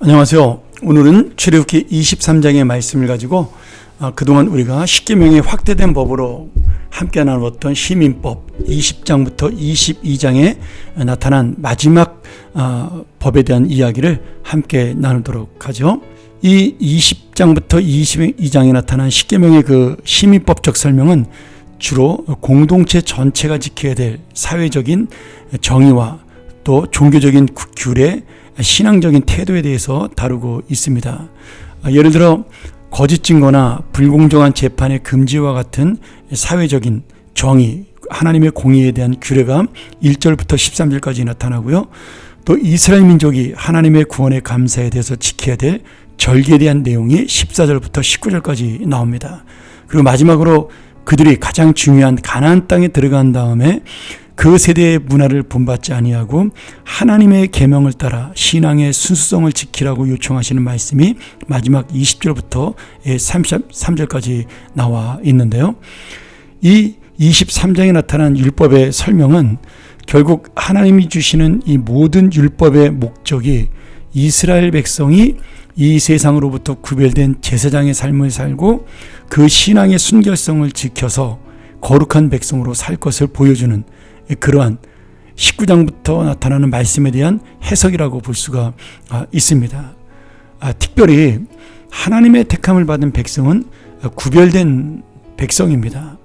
안녕하세요. 오늘은 출애굽기 23장의 말씀을 가지고 그동안 우리가 십계명의 확대된 법으로 함께 나누었던 시민법 20장부터 22장에 나타난 마지막 법에 대한 이야기를 함께 나누도록 하죠. 이 20장부터 22장에 나타난 십계명의 그 시민법적 설명은 주로 공동체 전체가 지켜야 될 사회적인 정의와 또 종교적인 규례, 신앙적인 태도에 대해서 다루고 있습니다. 예를 들어 거짓 증거나 불공정한 재판의 금지와 같은 사회적인 정의, 하나님의 공의에 대한 규례가 1절부터 13절까지 나타나고요. 또 이스라엘 민족이 하나님의 구원의 감사에 대해서 지켜야 될 절기에 대한 내용이 14절부터 19절까지 나옵니다. 그리고 마지막으로 그들이 가장 중요한 가나안 땅에 들어간 다음에 그 세대의 문화를 본받지 아니하고 하나님의 계명을 따라 신앙의 순수성을 지키라고 요청하시는 말씀이 마지막 20절부터 33절까지 나와 있는데요. 이 23장에 나타난 율법의 설명은 결국 하나님이 주시는 이 모든 율법의 목적이 이스라엘 백성이 이 세상으로부터 구별된 제사장의 삶을 살고 그 신앙의 순결성을 지켜서 거룩한 백성으로 살 것을 보여주는 그러한 19장부터 나타나는 말씀에 대한 해석이라고 볼 수가 있습니다. 특별히 하나님의 택함을 받은 백성은 구별된 백성입니다.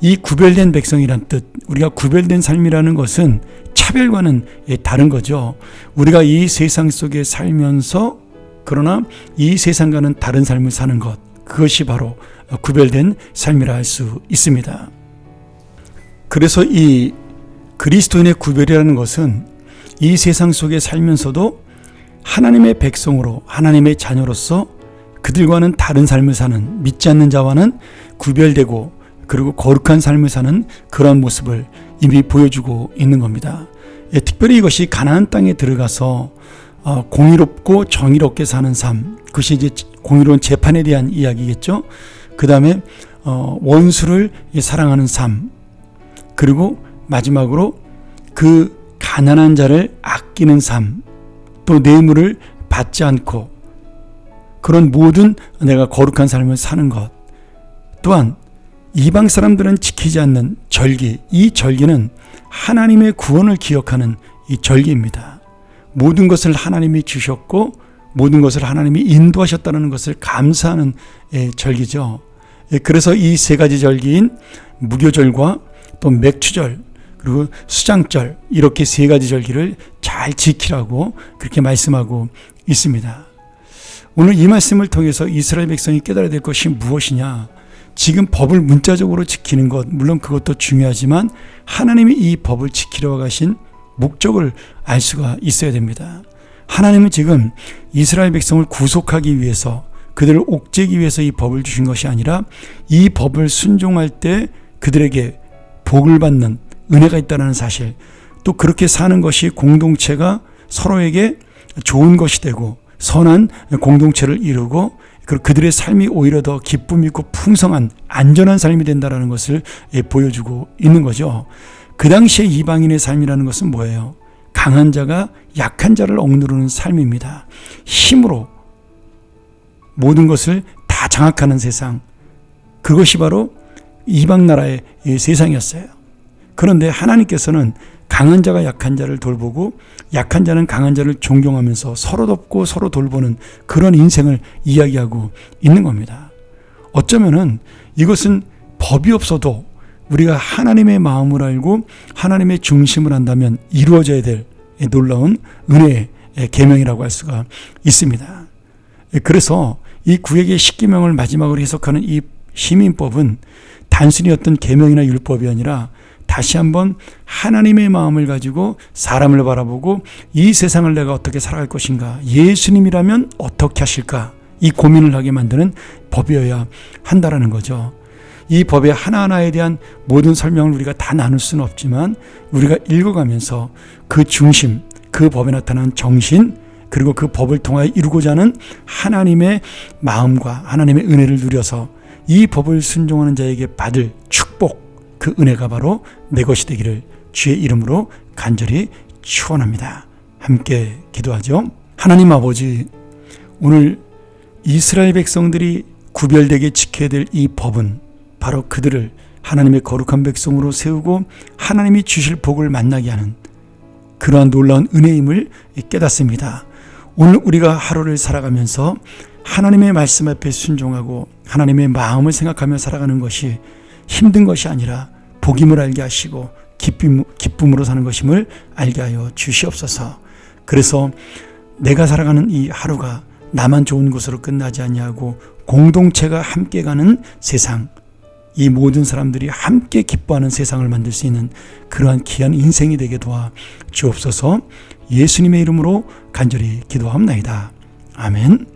이 구별된 백성이란 뜻, 우리가 구별된 삶이라는 것은 차별과는 다른 거죠. 우리가 이 세상 속에 살면서 그러나 이 세상과는 다른 삶을 사는 것, 그것이 바로 구별된 삶이라 할 수 있습니다. 그래서 이 그리스도인의 구별이라는 것은 이 세상 속에 살면서도 하나님의 백성으로, 하나님의 자녀로서 그들과는 다른 삶을 사는, 믿지 않는 자와는 구별되고 그리고 거룩한 삶을 사는 그런 모습을 이미 보여주고 있는 겁니다. 특별히 이것이 가나안 땅에 들어가서 공의롭고 정의롭게 사는 삶, 그것이 이제 공의로운 재판에 대한 이야기겠죠. 그 다음에 원수를 사랑하는 삶, 그리고 마지막으로 그 가난한 자를 아끼는 삶, 또 뇌물을 받지 않고 그런 모든 내가 거룩한 삶을 사는 것, 또한 이방 사람들은 지키지 않는 절기, 이 절기는 하나님의 구원을 기억하는 이 절기입니다. 모든 것을 하나님이 주셨고 모든 것을 하나님이 인도하셨다는 것을 감사하는 절기죠. 그래서 이 세 가지 절기인 무교절과 또 맥추절 그리고 수장절, 이렇게 세 가지 절기를 잘 지키라고 그렇게 말씀하고 있습니다. 오늘 이 말씀을 통해서 이스라엘 백성이 깨달아야 될 것이 무엇이냐, 지금 법을 문자적으로 지키는 것, 물론 그것도 중요하지만 하나님이 이 법을 지키려 가신 목적을 알 수가 있어야 됩니다. 하나님은 지금 이스라엘 백성을 구속하기 위해서, 그들을 옥죄기 위해서 이 법을 주신 것이 아니라 이 법을 순종할 때 그들에게 복을 받는 은혜가 있다는 사실, 또 그렇게 사는 것이 공동체가 서로에게 좋은 것이 되고 선한 공동체를 이루고 그들의 삶이 오히려 더 기쁨 있고 풍성한 안전한 삶이 된다는 것을 보여주고 있는 거죠. 그 당시에 이방인의 삶이라는 것은 뭐예요? 강한 자가 약한 자를 억누르는 삶입니다. 힘으로 모든 것을 다 장악하는 세상, 그것이 바로 이방 나라의 세상이었어요. 그런데 하나님께서는 강한 자가 약한 자를 돌보고 약한 자는 강한 자를 존경하면서 서로 돕고 서로 돌보는 그런 인생을 이야기하고 있는 겁니다. 어쩌면은 이것은 법이 없어도 우리가 하나님의 마음을 알고 하나님의 중심을 한다면 이루어져야 될 놀라운 은혜의 계명이라고 할 수가 있습니다. 그래서 이 구약의 십계명을 마지막으로 해석하는 이 시민법은 단순히 어떤 계명이나 율법이 아니라 다시 한번 하나님의 마음을 가지고 사람을 바라보고 이 세상을 내가 어떻게 살아갈 것인가, 예수님이라면 어떻게 하실까, 이 고민을 하게 만드는 법이어야 한다라는 거죠. 이 법의 하나하나에 대한 모든 설명을 우리가 다 나눌 수는 없지만 우리가 읽어가면서 그 중심, 그 법에 나타난 정신, 그리고 그 법을 통하여 이루고자 하는 하나님의 마음과 하나님의 은혜를 누려서 이 법을 순종하는 자에게 받을 축복, 그 은혜가 바로 내 것이 되기를 주의 이름으로 간절히 축원합니다. 함께 기도하죠. 하나님 아버지, 오늘 이스라엘 백성들이 구별되게 지켜야 될 이 법은 바로 그들을 하나님의 거룩한 백성으로 세우고 하나님이 주실 복을 만나게 하는 그러한 놀라운 은혜임을 깨닫습니다. 오늘 우리가 하루를 살아가면서 하나님의 말씀 앞에 순종하고 하나님의 마음을 생각하며 살아가는 것이 힘든 것이 아니라 복임을 알게 하시고 기쁨으로 사는 것임을 알게 하여 주시옵소서. 그래서 내가 살아가는 이 하루가 나만 좋은 곳으로 끝나지 아니하고 공동체가 함께 가는 세상, 이 모든 사람들이 함께 기뻐하는 세상을 만들 수 있는 그러한 귀한 인생이 되게 도와 주옵소서. 예수님의 이름으로 간절히 기도하옵나이다. 아멘.